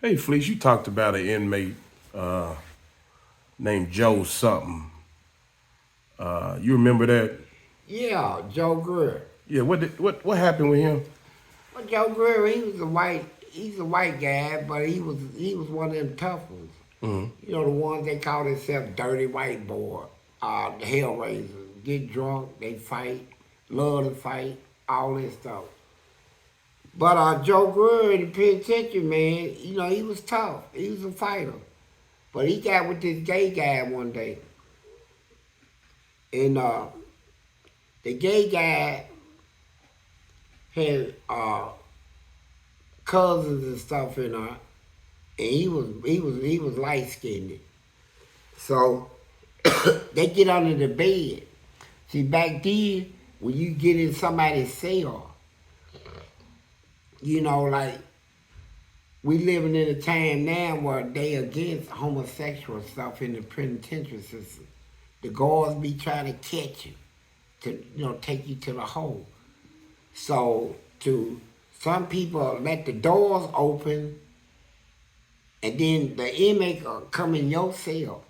Hey, Fleece, you talked about an inmate named Joe something. You remember that? Yeah, Joe Greer. Yeah. What happened with him? Well, Joe Greer, he's a white guy, but he was one of them tough ones. Mm-hmm. You know, the ones they call themselves dirty white boy, the hellraisers. Get drunk, they fight, love to fight, all this stuff. But Joe Greer in the penitentiary, man, you know, he was tough. He was a fighter. But he got with this gay guy one day. And the gay guy had cousins and stuff in her, and he was light skinned. So they get under the bed. See, back then when you get in somebody's cell, you know, like we living in a time now where they against homosexual stuff in the penitentiary system. The guards be trying to catch you, to take you to the hole. So to some people let the doors open, and then the inmate come in your cell.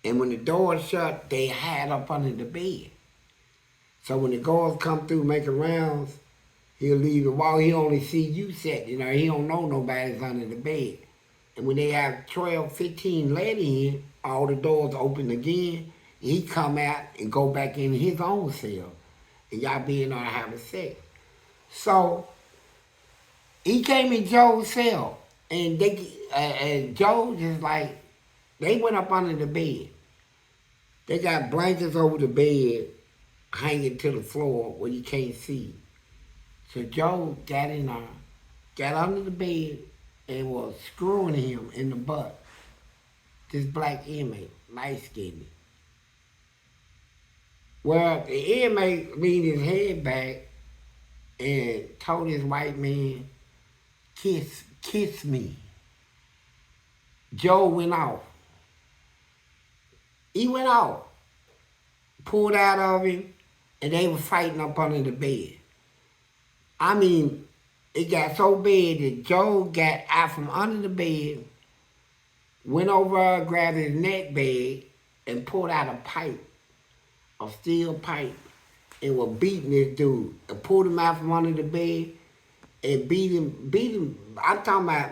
And when the door is shut, they hide up under the bed. So when the guards come through making rounds, he'll leave the wall. He only see you set. You know, he don't know nobody's under the bed. And when they have 12, 15 let in, all the doors open again. And he come out and go back in his own cell. And y'all be in there having sex. So he came in Joe's cell. And Joe just like, they went up under the bed. They got blankets over the bed hanging to the floor where you can't see. So Joe got in there, got under the bed, and was screwing him in the butt. This black inmate, light skinned. Well, the inmate leaned his head back and told his white man, kiss me. Joe went off. He went off, pulled out of him, and they were fighting up under the bed. I mean, it got so bad that Joe got out from under the bed, went over, grabbed his neck bag, and pulled out a pipe, a steel pipe, and was beating this dude. And pulled him out from under the bed and beat him. I'm talking about,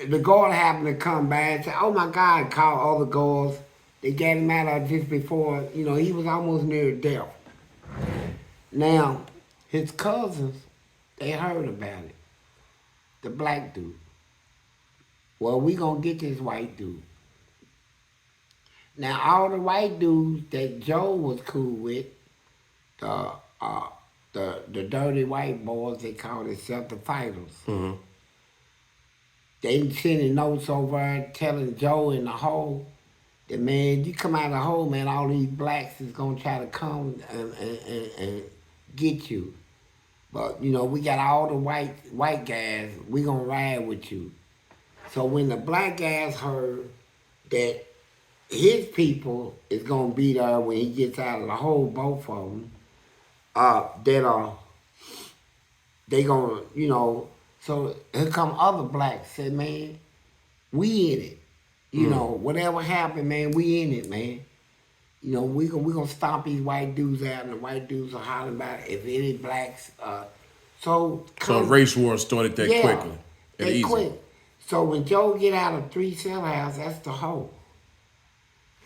the guard happened to come by and say, oh my God, call all the guards. They got him out of just before, he was almost near death. Now, his cousins, they heard about it. The black dude. Well, we gonna get this white dude. Now, all the white dudes that Joe was cool with, the dirty white boys, they call themselves the fighters. Mm-hmm. They sending notes over telling Joe in the hole that, man, you come out of the hole, man, all these blacks is gonna try to come and get you. But, we got all the white guys, we gonna ride with you. So when the black guys heard that his people is gonna be there when he gets out of the hole, both of them, they gonna, so here come other blacks say, man, we in it. Whatever happened, man, we in it, man. We gonna stomp these white dudes out, and the white dudes are hollering about if any blacks. So a race war started that quickly. They quick. So when Joe get out of 3 cell house, that's the hole.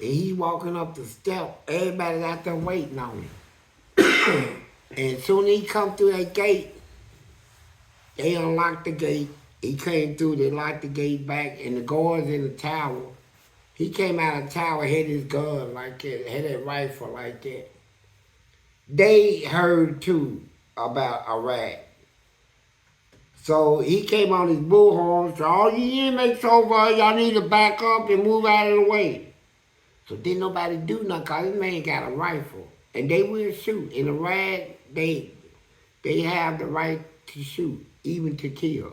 And he walking up the step, everybody's out there waiting on him. And soon as he come through that gate, they unlocked the gate. He came through, they locked the gate back, and the guards in the tower. He came out of the tower, had his gun like that, had that rifle like that. They heard too about a rat. So he came on his bullhorn, so all you inmates over, y'all need to back up and move out of the way. So didn't nobody do nothing, because this man got a rifle. And they will shoot. In a rat, they have the right to shoot, even to kill.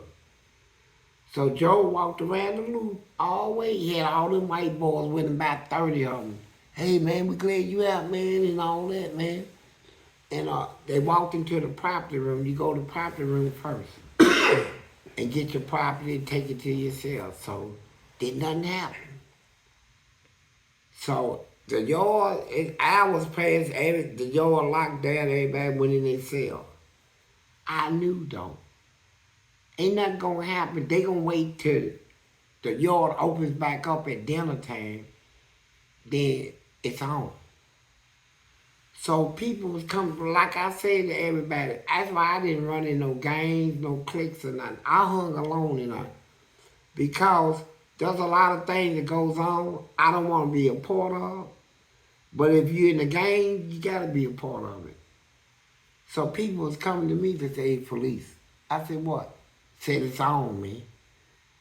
So Joe walked around the loop all the way. He had all them white boys with him, about 30 of them. Hey, man, we glad you out, man, and all that, man. And they walked into the property room. You go to the property room first and get your property and take it to yourself. So did nothing happen. So the yard, hours passed, the yard locked down, everybody went in their cell. I knew though, ain't nothing gonna happen. They gonna wait till the yard opens back up at dinner time, then it's on. So people was coming, like I said to everybody, that's why I didn't run in no gangs, no cliques or nothing. I hung alone in there because there's a lot of things that goes on I don't want to be a part of. But if you're in the gang, you gotta be a part of it. So people was coming to me to say, Fleece. I said, what? Said it's on, man.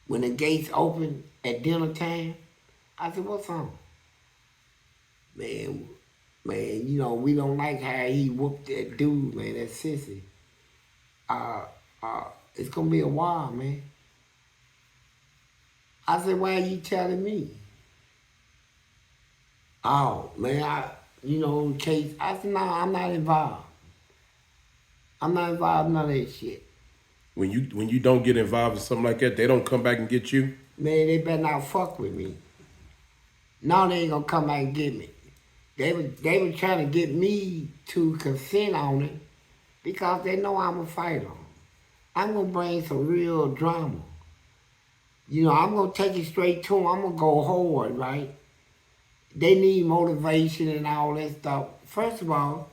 When the gates open at dinner time, I said, what's on? Man, you know, we don't like how he whooped that dude, man, that sissy. It's gonna be a while, man. I said, why are you telling me? Oh, man, in case, I said, no, I'm not involved. I'm not involved in none of that shit. When you don't get involved in something like that, they don't come back and get you? Man, they better not fuck with me. No, they ain't gonna come back and get me. They were trying to get me to consent on it because they know I'm a fighter. I'm gonna bring some real drama. I'm gonna take it straight to them. I'm gonna go hard, right? They need motivation and all that stuff. First of all,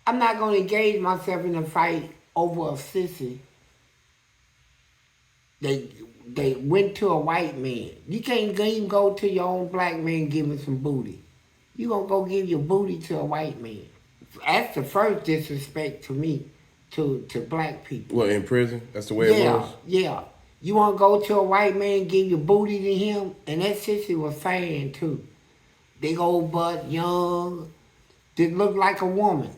I'm not gonna engage myself in a fight over a sissy. They went to a white man. You can't even go to your own black man and give him some booty. You gonna go give your booty to a white man. That's the first disrespect to me, to black people. Well, in prison? That's the way it was? Yeah. You wanna go to a white man and give your booty to him? And that sissy was fine too. Big old butt, young, that look like a woman.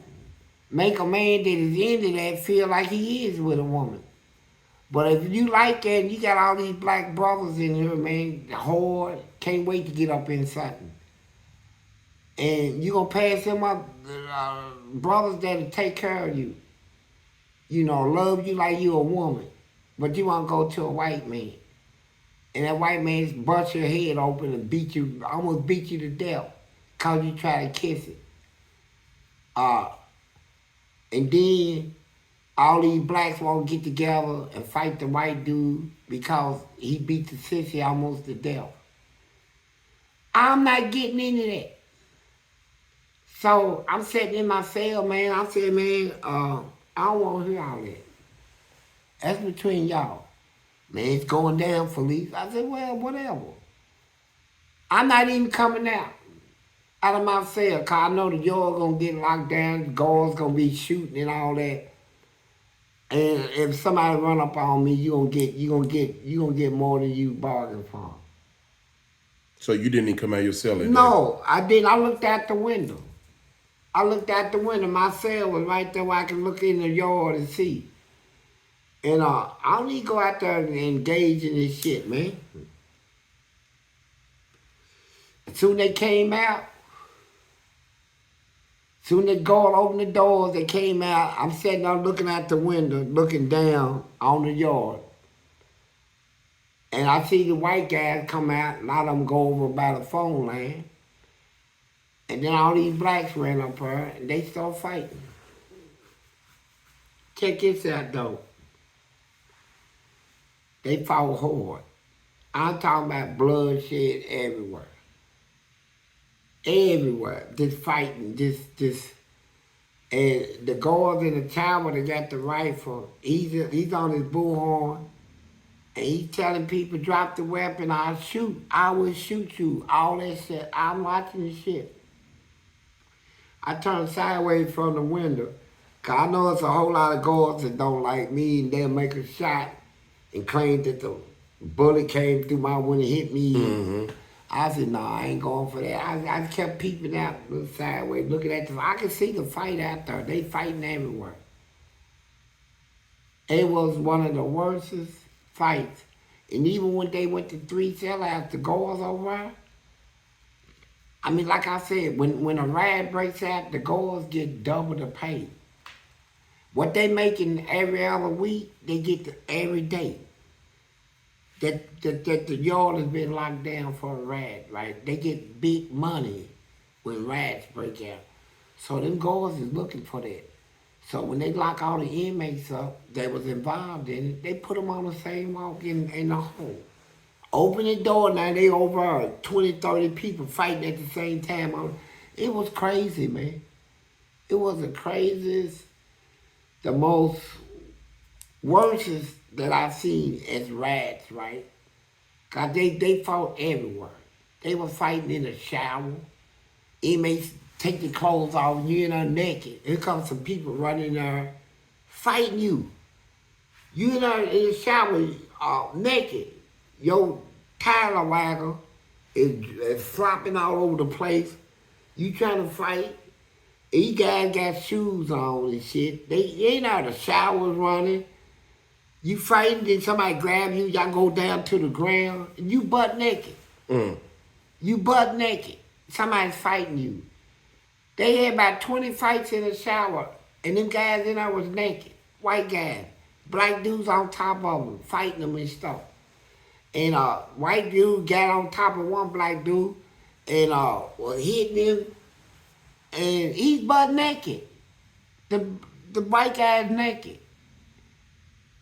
Make a man that is into that feel like he is with a woman. But if you like that, and you got all these black brothers in here, man, hard, can't wait to get up in something. And you gonna pass them up, brothers that'll take care of you. Love you like you a woman. But you wanna go to a white man. And that white man bust your head open and almost beat you to death because you try to kiss it. And then all these blacks won't get together and fight the white dude because he beat the sissy almost to death. I'm not getting into that. So I'm sitting in my cell, man. I said, man, I don't want to hear all that. That's between y'all. Man, it's going down, Fleece. I said, well, whatever. I'm not even coming out of my cell because I know the yard going to get locked down, the guards going to be shooting and all that. And if somebody run up on me, you gonna get more than you bargained for. So you didn't even come out of your cell? No, I didn't. I looked out the window. My cell was right there where I can look in the yard and see. And I don't need to go out there and engage in this shit, man. Soon they came out. Soon the guard opened the doors, they came out. I'm sitting there looking out the window, looking down on the yard. And I see the white guys come out, a lot of them go over by the phone line. And then all these blacks ran up there and they start fighting. Check this out though. They fought hard. I'm talking about bloodshed everywhere. Everywhere, just fighting, and the guards in the tower that got the rifle, he's on his bullhorn, and he's telling people, drop the weapon, I will shoot you, all that shit. I'm watching the shit. I turned sideways from the window, because I know it's a whole lot of guards that don't like me, and they'll make a shot and claim that the bullet came through my window and hit me. Mm-hmm. I said, no, I ain't going for that. I kept peeping out the sideways, looking at I could see the fight out there. They fighting everywhere. It was one of the worstest fights. And even when they went to 3 sellouts, the guards over there, I mean, like I said, when a riot breaks out, the guards get double the pay. What they making every other week, they get every day. That the yard has been locked down for a rat, right? They get big money when rats break out. So them guards is looking for that. So when they lock all the inmates up that was involved in it, they put them on the same walk in the hole. Open the door, now they over 20, 30 people fighting at the same time. It was crazy, man. It was the craziest, the most worstest that I've seen as rats, right? Cause they fought everywhere. They were fighting in the shower. Inmates take their clothes off, you in there naked. Here comes some people running there fighting you. You in there in the shower naked. Your tire wagger is flopping all over the place. You trying to fight. These guys got shoes on and shit. They ain't out the showers running. You fighting, then somebody grab you, y'all go down to the ground, and you butt naked. You butt naked. Somebody's fighting you. They had about 20 fights in the shower, and them guys in there was naked. White guys. Black dudes on top of them, fighting them and stuff. And white dude got on top of one black dude and was hitting him, and he's butt naked. The white guy's naked.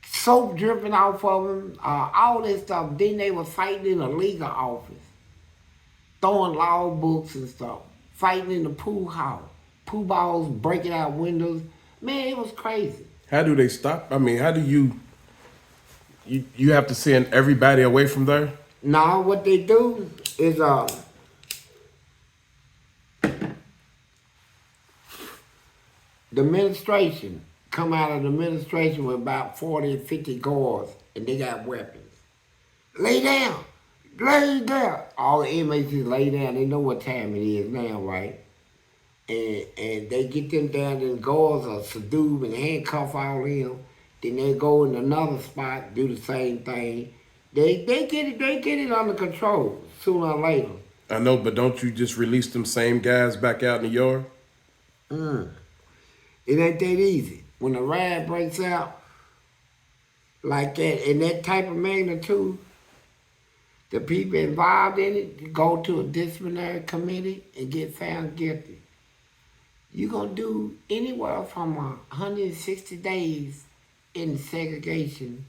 Soap dripping off of him, all this stuff. Then they was fighting in the legal office, throwing law books and stuff, fighting in the pool house, pool balls breaking out windows. Man, it was crazy. How do they stop? I mean, how do you have to send everybody away from there? Now what they do is the administration come out of the administration with about 40 or 50 guards, and they got weapons. Lay down. Lay down. All the inmates just lay down. They know what time it is now, right? And they get them down, and the guards are subdued and handcuff all them. Then they go in another spot, do the same thing. They get it under control sooner or later. I know, but don't you just release them same guys back out in the yard? It ain't that easy. When a riot breaks out like that, in that type of magnitude, the people involved in it go to a disciplinary committee and get found guilty. You're going to do anywhere from 160 days in segregation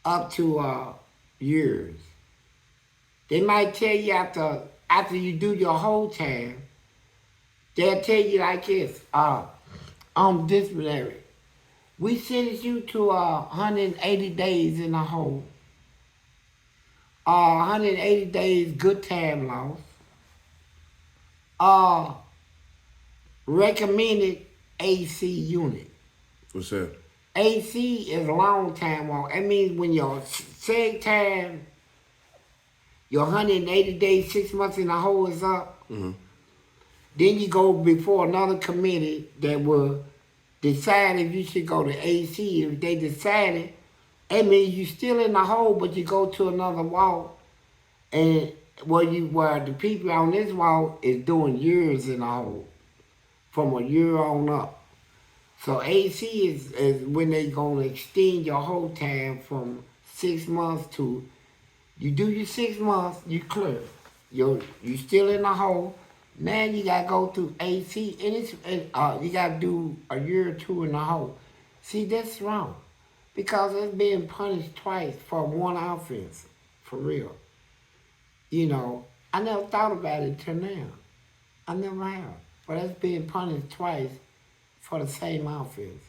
up to years. They might tell you after you do your whole time, they'll tell you like this, disciplinary. We sentence you to 180 days in a hole. 180 days good time loss. Recommended AC unit. What's that? AC is long time walk. That means when your seg time, your 180 days, 6 months in the hole is up, then you go before another committee that will decide if you should go to AC. If they decide it, that means you're still in the hole, but you go to another walk, and where the people on this walk is doing years in the hole, from a year on up. So AC is when they gonna extend your whole time from 6 months to, you do your 6 months, you clear. You still in the hole. Now you gotta go through AC, and you gotta do a year or two in the hole. See, that's wrong, because it's being punished twice for one offense, for real. You know, I never thought about it till now. I never have, but it's being punished twice for the same offense.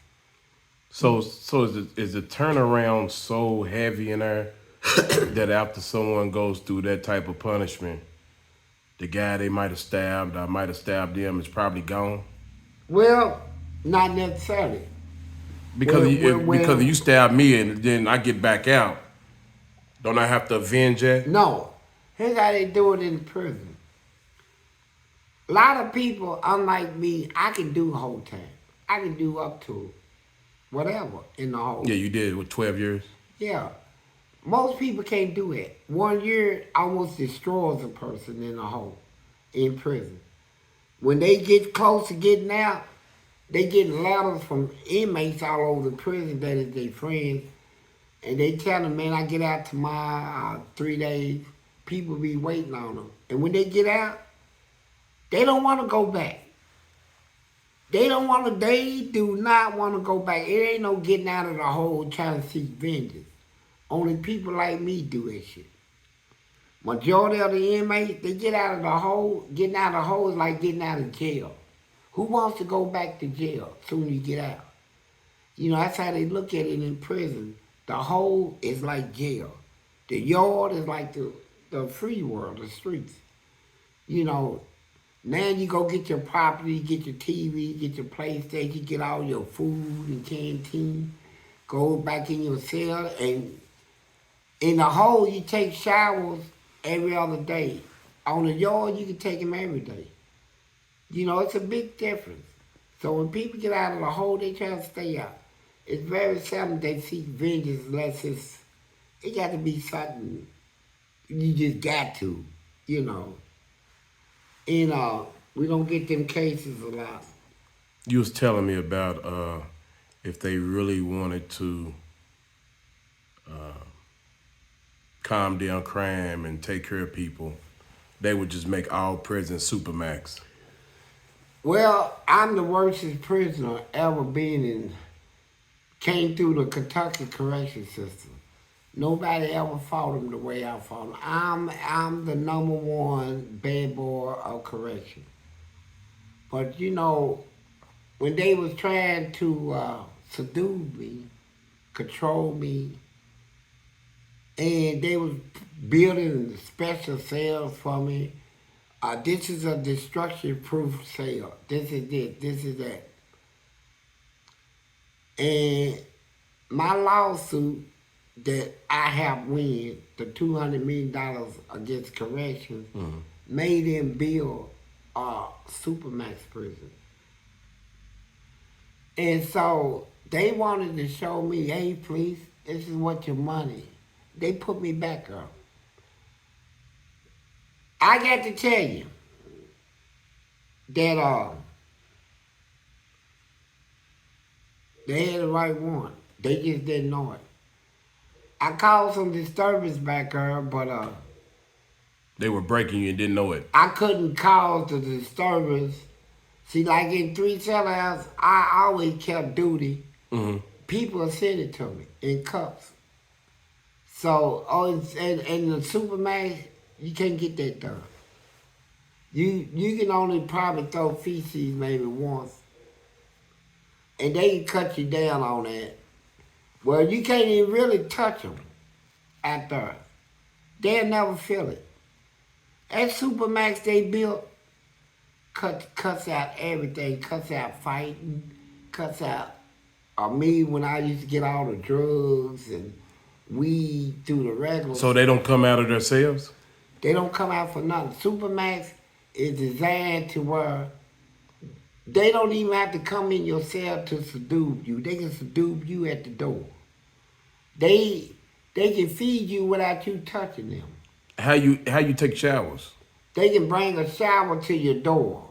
So is the turnaround so heavy in there that after someone goes through that type of punishment, the guy they might have stabbed or might have stabbed them is probably gone? Well, not necessarily. Because because you stab me and then I get back out, don't I have to avenge that? No. Here's how they do it in prison. A lot of people, unlike me, I can do whole time. I can do up to whatever in the hole. Yeah, you did with 12 years. Yeah. Most people can't do it. 1 year almost destroys a person in a hole, in prison. When they get close to getting out, They getting letters from inmates all over the prison that is their friends, and they tell them, man, I get out tomorrow, 3 days. People be waiting on them. And when they get out, they don't want to go back. They do not want to go back. It ain't no getting out of the hole trying to seek vengeance. Only people like me do that shit. Majority of the inmates, they get out of the hole. Getting out of the hole is like getting out of jail. Who wants to go back to jail soon as you get out? You know, that's how they look at it in prison. The hole is like jail. The yard is like the free world, the streets. You know, now you go get your property, get your TV, get your PlayStation, get all your food and canteen, go back in your cell, and in the hole you take showers every other day. On the yard you can take them every day. You know, it's a big difference. So when people get out of the hole, they try to stay out. It's very seldom they seek vengeance unless it got to be something you just got to, you know. And we don't get them cases a lot. You was telling me about if they really wanted to calm down crime and take care of people, they would just make all prisons supermax. Well, I'm the worstest prisoner ever came through the Kentucky correction system. Nobody ever fought him the way I fought him. I'm the number one bad boy of correction. But you know, when they was trying to seduce me, control me, and they was building special cells for me, this is a destruction-proof cell. This is it. This is that. And my lawsuit that I have win, the $200 million against corrections, made them build a supermax prison. And so they wanted to show me, hey, Fleece, this is what your money. They put me back up. I got to tell you that they had the right one. They just didn't know it. I caused some disturbance back there, but They were breaking you and didn't know it. I couldn't cause the disturbance. See, like in 3 sellers, I always kept duty. Mm-hmm. People sent it to me in cups. So, and the supermax, you can't get that done. You can only probably throw feces maybe once, and they can cut you down on that. Well, you can't even really touch them out there. They'll never feel it. That supermax they built cuts out everything, cuts out fighting, cuts out me when I used to get all the drugs and weed through the regular. So they don't come out of their cells? They don't come out for nothing. Supermax is designed to where they don't even have to come in your cell to seduce you. They can seduce you at the door. They can feed you without you touching them. How you take showers? They can bring a shower to your door.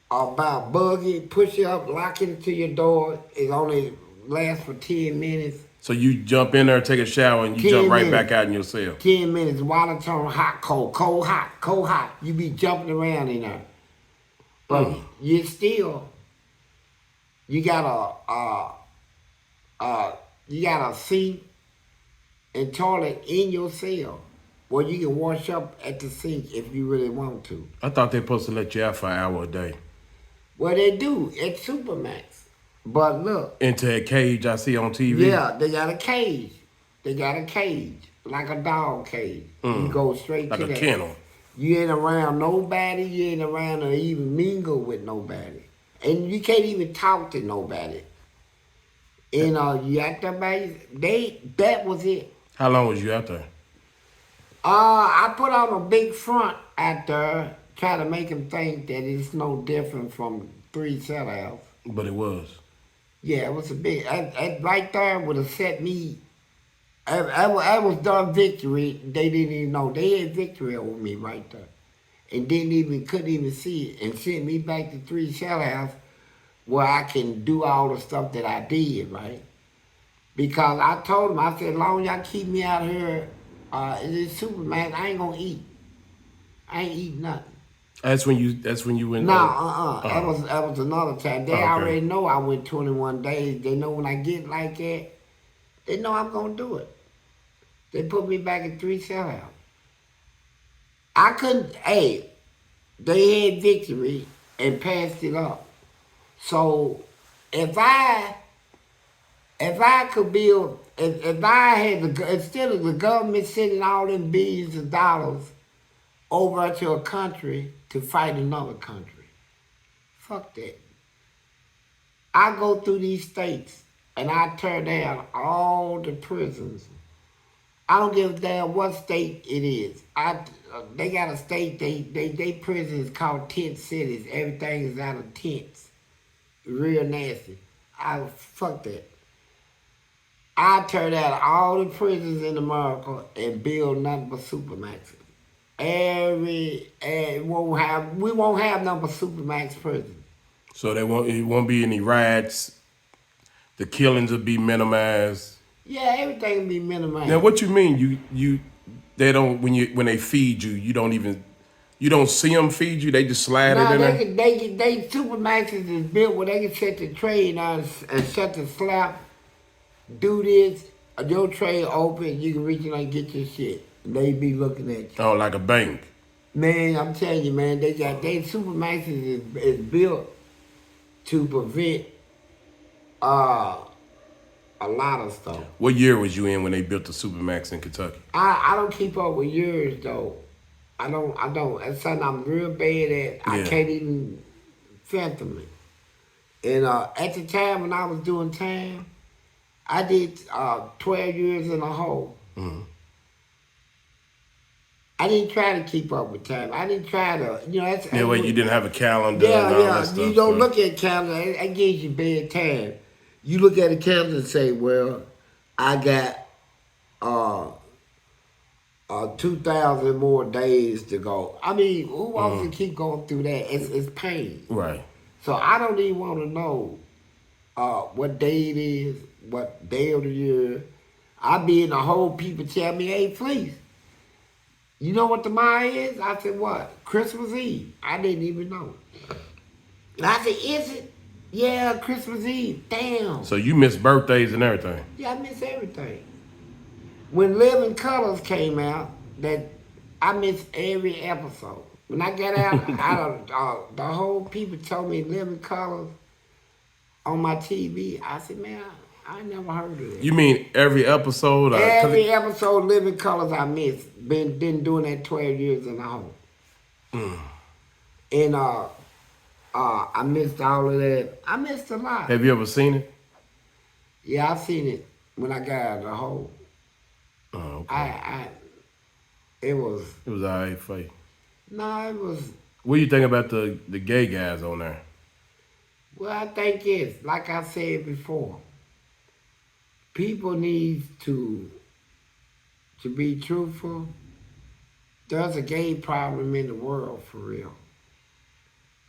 Or by a buggy, push it up, lock it to your door. It only lasts for 10 minutes. So you jump in there, take a shower, and you jump right back out in your cell. 10 minutes, water turn hot, cold, cold, hot, cold, hot. You be jumping around in there. But you still, you got a sink and toilet in your cell where you can wash up at the sink if you really want to. I thought they were supposed to let you out for an hour a day. Well, they do at Supermax. But look. Into a cage I see on TV? Yeah, they got a cage. They got a cage, like a dog cage. You go straight like to that. Like a kennel. You ain't around nobody. You ain't around to even mingle with nobody. And you can't even talk to nobody. And you out there by that was it. How long was you out there? I put on a big front out there, try to make them think that it's no different from 3 sellouts. But it was. Yeah, it was a big. Right there would have set me. I was done victory. They didn't even know they had victory over me right there, and couldn't even see it, and sent me back to 3 sellouts where I can do all the stuff that I did, right? Because I told him, I said, as long as y'all keep me out here in this supermax, I ain't gonna eat. I ain't eat nothing. That's when you went. No, Oh, that was another time. They okay. already know I went 21 days. They know when I get like that, they know I'm gonna do it. They put me back in 3 sellouts. I couldn't. Hey, they had victory and passed it up. So if I could build, if I had instead of the government sending all them billions of dollars over to a country to fight another country, fuck that. I go through these states and I tear down all the prisons. I don't give a damn what state it is. They got a state, they prisons called tent cities. Everything is out of tents. Real nasty. I fuck that. I tear down all the prisons in America and build nothing but supermaxes. We won't have nothing but supermax prisons. So it won't be any riots. The killings will be minimized. Yeah, everything will be Now, minimized. what you mean? They don't when they feed you, you don't see them feed you. They just slide it No, in there. they supermaxes is built where they can set the tray down and set the slap. Do this, your tray open, you can reach in and get your shit. They be looking at you. Oh, like a bank. Man, I'm telling you, man, they supermaxes is built to prevent uh a lot of stuff. What year was you in when they built the supermax in Kentucky? I don't keep up with yours though. I don't. That's something I'm real bad at. I Yeah. can't even fathom it. And at the time when I was doing time, I did 12 years in a hole. Mm-hmm. I didn't try to keep up with time. I didn't try to, that's... Yeah, wait, you didn't have a calendar and all that Yeah, stuff. you don't so- look at calendar. It gives you bad time. You look at a calendar and say, well, I got 2,000 more days to go. I mean, who wants to keep going through that? It's pain. Right. So I don't even want to know what day it is, what day of the year. I be in the whole people tell me, hey, Fleece, you know what tomorrow is? I said, what? Christmas Eve. I didn't even know. And I said, is it? Yeah, Christmas Eve. Damn. So you miss birthdays and everything. Yeah, I miss everything. When Living Colors came out, that I missed every episode. When I got out of the whole people told me Living Colors on my TV. I said, man, I never heard of it. You mean every episode? 'Cause Every episode Living Colors I missed. Been doing that 12 years in the home. And I missed all of that. I missed a lot. have you ever seen it? Yeah, I seen it when I got out of the hole. Oh, okay. It was, It was alright for you. no, it was, What do you think about the gay guys on there? well, I think it's, like I said before, people need to be truthful. There's a gay problem in the world, for real.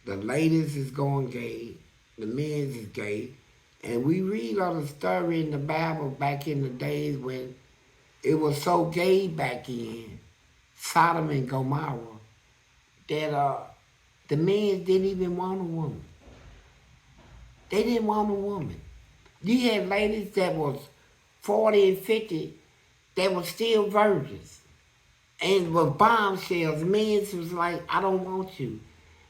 The ladies is going gay, the men's is gay, and we read all the story in the Bible back in the days when it was so gay back in Sodom and Gomorrah that the men didn't even want a woman. They didn't want a woman. You had ladies that was 40 and 50 that were still virgins and was bombshells. Men was like, I don't want you.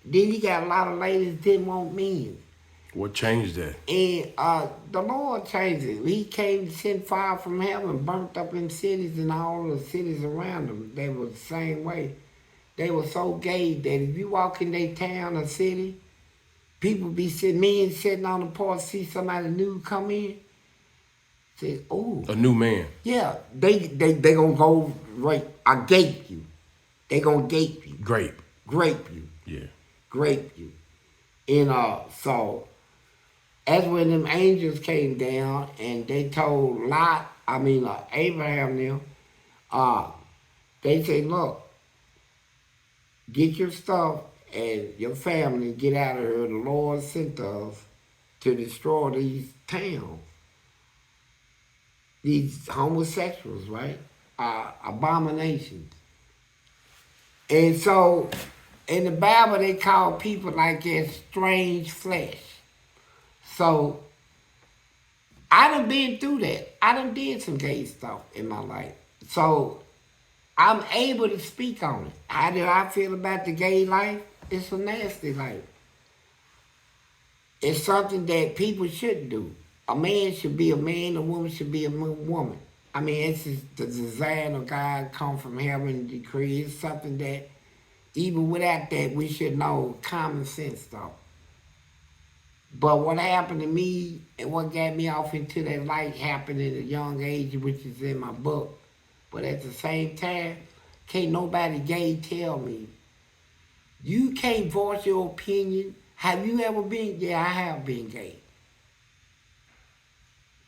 Then you got a lot of ladies didn't want men. What changed that? And the Lord changed it. He came to send fire from heaven, burnt up in cities and all the cities around them. They were the same way. They were so gay that if you walk in their town or city, people be men sitting on the porch, see somebody new come in, say, oh. A new man. Yeah, they gonna go right, I gape you. They gonna gape you. Grape. Grape you. Yeah. Grape you. And so that's when them angels came down and they told Abraham them, they said, look, get your stuff and your family, get out of here. The Lord sent us to destroy these towns, these homosexuals, right? Abominations. And so in the Bible, they call people like that strange flesh. So I done been through that. I done did some gay stuff in my life. So I'm able to speak on it. How do I feel about the gay life? It's a nasty life. It's something that people shouldn't do. A man should be a man, a woman should be a woman. I mean, it's just the design of God come from heaven decree. It's something that even without that, we should know common sense stuff. But what happened to me and what got me off into that light happened at a young age, which is in my book. But at the same time, can't nobody gay tell me. You can't voice your opinion. Have you ever been? Yeah, I have been gay.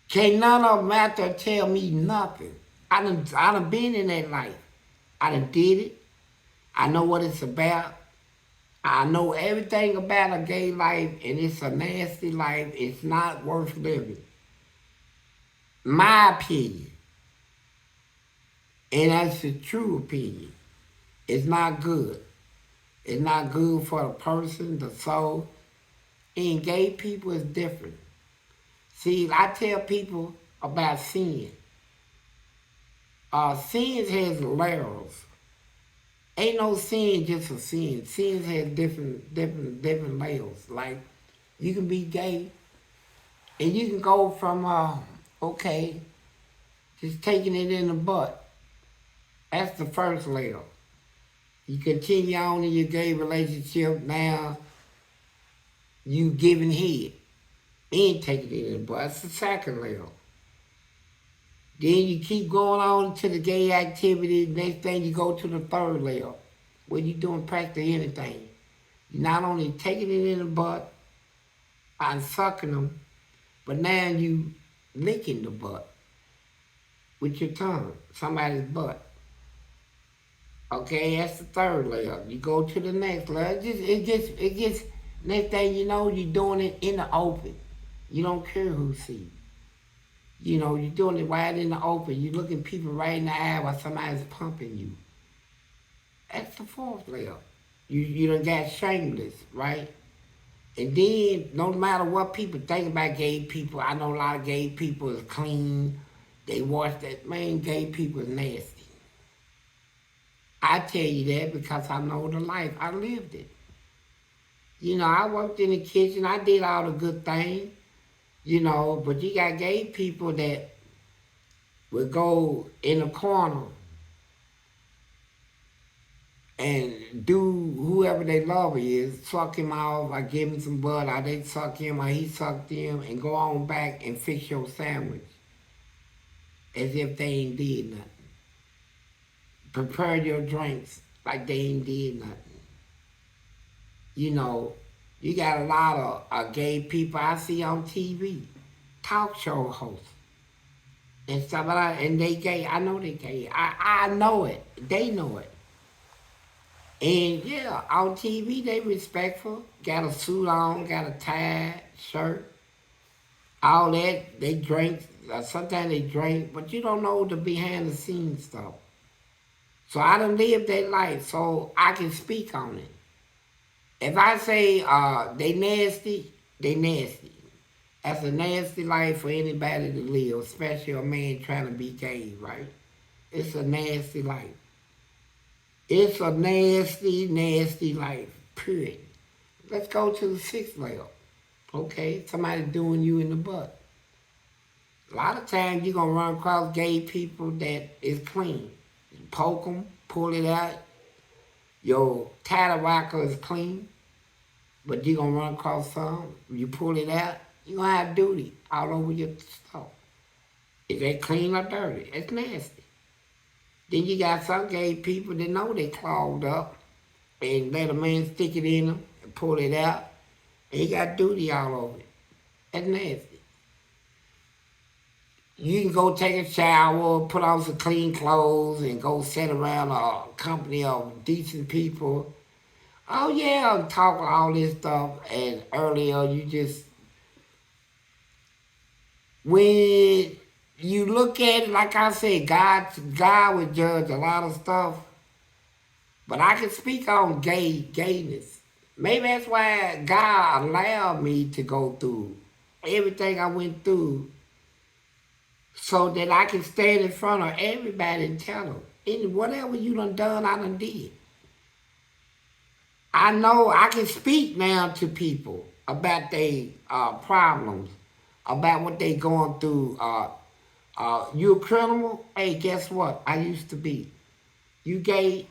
Can't none of them out there tell me nothing. I done been in that life. I done did it. I know what it's about. I know everything about a gay life, and it's a nasty life. It's not worth living. My opinion. And that's the true opinion. It's not good. It's not good for the person, the soul. And gay people is different. See, I tell people about sin. Sin has layers. Ain't no sin just a sin. Sin has different layers. Like, you can be gay, and you can go from, okay, just taking it in the butt. That's the first layer. You continue on in your gay relationship, now you giving head and taking it in the butt. That's the second layer. Then you keep going on to the gay activity. Next thing you go to the third layer, where you doing practically anything. You're not only taking it in the butt and sucking them, but now you licking the butt with your tongue, somebody's butt. Okay, that's the third layer. You go to the next layer. It gets. Next thing you know, you're doing it in the open. You don't care who sees. You know, you're doing it right in the open. You're looking people right in the eye while somebody's pumping you. That's the fourth layer. You done got shameless, right? And then, no matter what people think about gay people, I know a lot of gay people is clean. They wash that. Man, gay people is nasty. I tell you that because I know the life. I lived it. You know, I worked in the kitchen. I did all the good things. You know, but you got gay people that would go in the corner and do whoever they lover is, suck him off, or give him some blood, or they suck him, or he suck them, and go on back and fix your sandwich as if they ain't did nothing. Prepare your drinks like they ain't did nothing. You know, you got a lot of gay people I see on TV, talk show hosts, and stuff like that, and they gay. I know they gay. I know it. They know it. And yeah, on TV they respectful. Got a suit on, got a tie, shirt, all that. They drink. Sometimes they drink, but you don't know the behind the scenes stuff. So I done lived that life, so I can speak on it. If I say they nasty, they nasty. That's a nasty life for anybody to live, especially a man trying to be gay, right? It's a nasty life. It's a nasty, nasty life, period. Let's go to the sixth layer. Okay, somebody doing you in the butt. A lot of times you're going to run across gay people that is clean. You poke them, pull it out. Your tatawaka is clean, but you're going to run across some. You pull it out, you're going to have duty all over your stuff. Is that clean or dirty? It's nasty. Then you got some gay people that know they clogged up and let a man stick it in them and pull it out, and he got duty all over it. That's nasty. You can go take a shower, put on some clean clothes, and go sit around a company of decent people. Oh yeah, talk all this stuff, and earlier you just When you look at it, like I said, God would judge a lot of stuff, but I can speak on gayness. Maybe that's why God allowed me to go through everything I went through, so that I can stand in front of everybody and tell them, whatever you done, I done did. I know I can speak now to people about their problems, about what they going through. You a criminal? Hey, guess what? I used to be. You gay?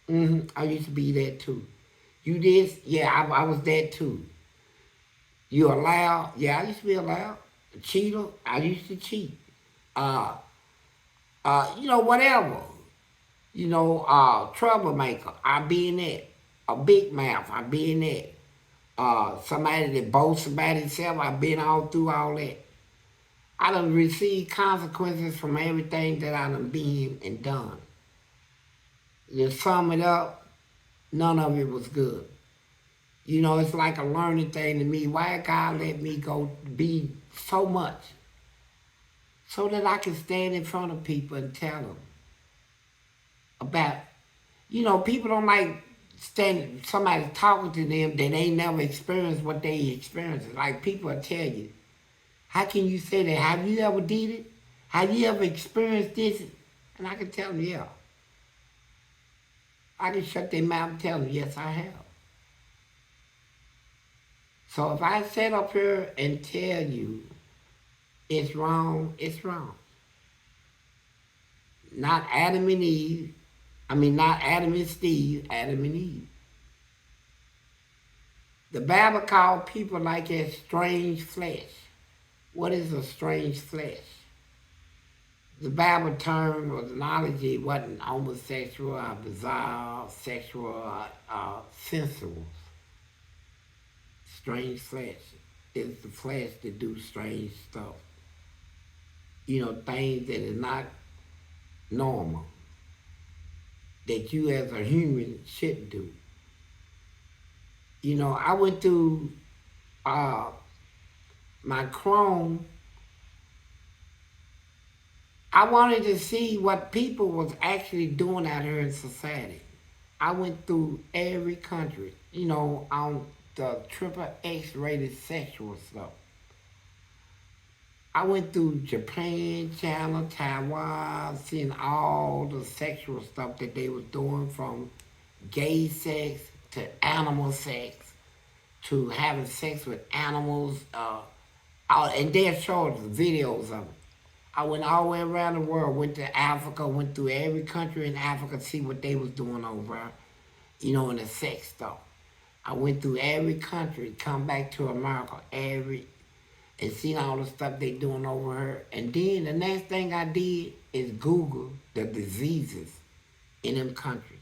I used to be that too. You this? Yeah, I was that too. You allowed? Yeah, I used to be allowed. A cheater? I used to cheat. Uh, whatever. Troublemaker. I be in that. A big mouth. I be in that. Somebody that boasts about himself. I've been all through all that. I done received consequences from everything that I done been and done. To sum it up, none of it was good. It's like a learning thing to me. Why God let me go be so much? So that I can stand in front of people and tell them about, people don't like somebody talking to them that ain't never experienced what they experienced. Like people will tell you, how can you say that? Have you ever did it? Have you ever experienced this? And I can tell them, yeah. I can shut their mouth and tell them, yes, I have. So if I sit up here and tell you it's wrong, it's wrong. Not Adam and Eve. Not Adam and Steve, Adam and Eve. The Bible called people like that strange flesh. What is a strange flesh? The Bible term or the knowledge, it wasn't homosexual or bizarre, sexual or sensual. Strange flesh is the flesh that do strange stuff. Things that is not normal, that you as a human shouldn't do. I went through my Chrome. I wanted to see what people was actually doing out here in society. I went through every country, on the triple X rated sexual stuff. I went through Japan, China, Taiwan, seeing all the sexual stuff that they was doing, from gay sex to animal sex to having sex with animals. And they'll show us videos of it. I went all the way around the world, went to Africa, went through every country in Africa to see what they was doing over, in the sex stuff. I went through every country, come back to America, and seen all the stuff they doing over here. And then the next thing I did is Google the diseases in them countries.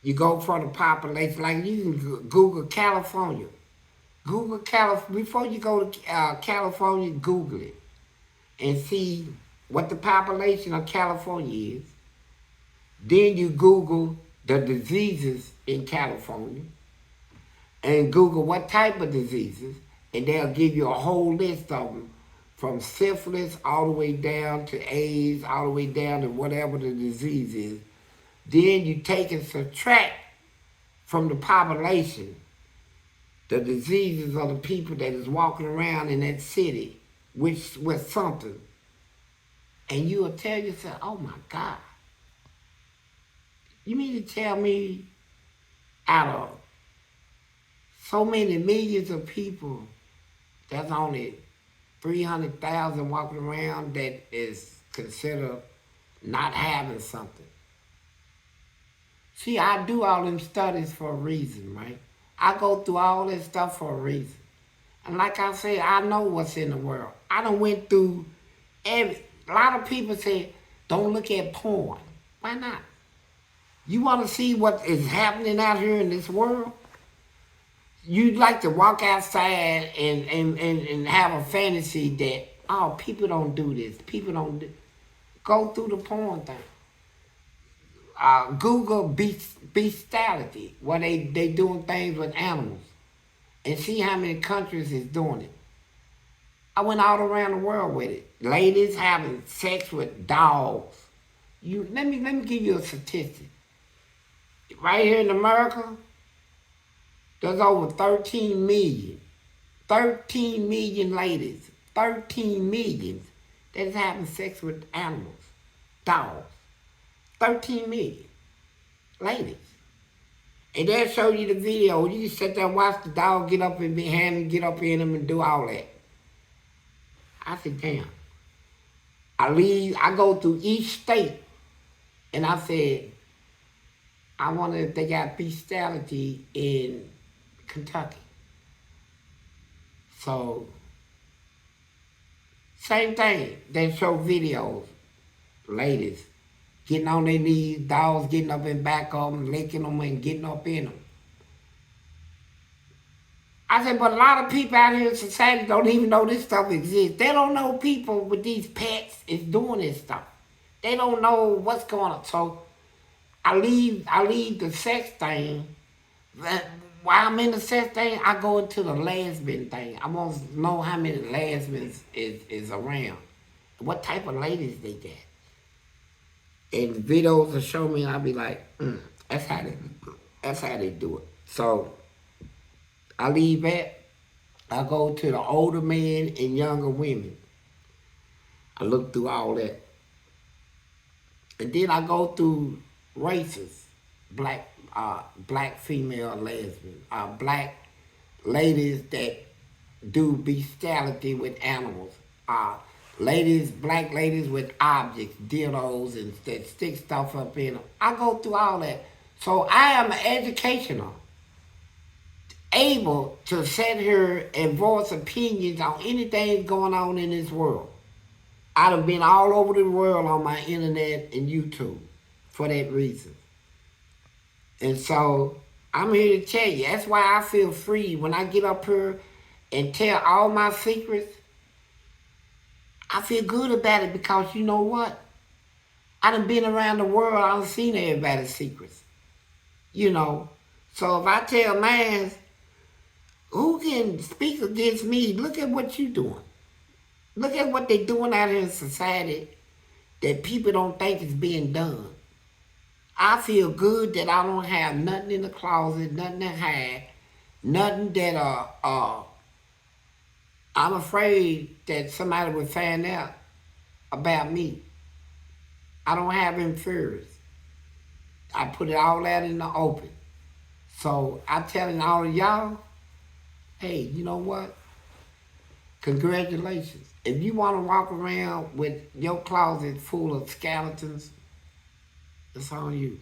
You go for the population, like you can Google California. Google California, before you go to California, Google it and see what the population of California is. Then you Google the diseases in California and Google what type of diseases, and they'll give you a whole list of them, from syphilis all the way down to AIDS, all the way down to whatever the disease is. Then you take and subtract from the population the diseases of the people that is walking around in that city with something. And you will tell yourself, oh my God. You mean to tell me out of so many millions of people, there's only 300,000 walking around that is considered not having something? See, I do all them studies for a reason, right? I go through all this stuff for a reason. And like I said, I know what's in the world. I done went through a lot of people say, don't look at porn. Why not? You want to see what is happening out here in this world? You'd like to walk outside and have a fantasy that, oh, people don't do this. People don't do. Go through the porn thing. Google bestiality, where they doing things with animals, and see how many countries is doing it. I went all around the world with it. Ladies having sex with dogs. Let me give you a statistic. Right here in America, there's over 13 million. 13 million ladies. 13 million that's having sex with animals. Dogs. 13 million ladies. And they'll show you the video. You can sit there and watch the dog get up and behind him, get up in him and do all that. I said, damn. I go through each state and I said, I wonder if they got bestiality in Kentucky. So, same thing. They show videos, ladies getting on their knees, dogs getting up in back of them, licking them and getting up in them. I said, but a lot of people out here in society don't even know this stuff exists. They don't know people with these pets is doing this stuff. They don't know what's going on. So I leave the sex thing. While I'm in the sex thing, I go into the lesbian thing. I want to know how many lesbians is around. What type of ladies they get. And videos will show me and I'll be like, that's how they do it. So I leave that. I go to the older men and younger women. I look through all that. And then I go through races. Black female lesbian. Black ladies that do bestiality with animals. Black ladies with objects, dildos, and that stick stuff up in them. I go through all that. So I am educational. Able to sit here and voice opinions on anything going on in this world. I done been all over the world on my internet and YouTube for that reason. And so I'm here to tell you, that's why I feel free when I get up here and tell all my secrets. I feel good about it because you know what? I done been around the world, I done seen everybody's secrets. You know, so if I tell mine, who can speak against me? Look at what you doing. Look at what they doing out here in society that people don't think is being done. I feel good that I don't have nothing in the closet, nothing to hide, nothing that I'm afraid that somebody would find out about me. I don't have any fears. I put it all out in the open. So I'm telling all of y'all, hey, you know what? Congratulations. If you want to walk around with your closet full of skeletons, it's on you.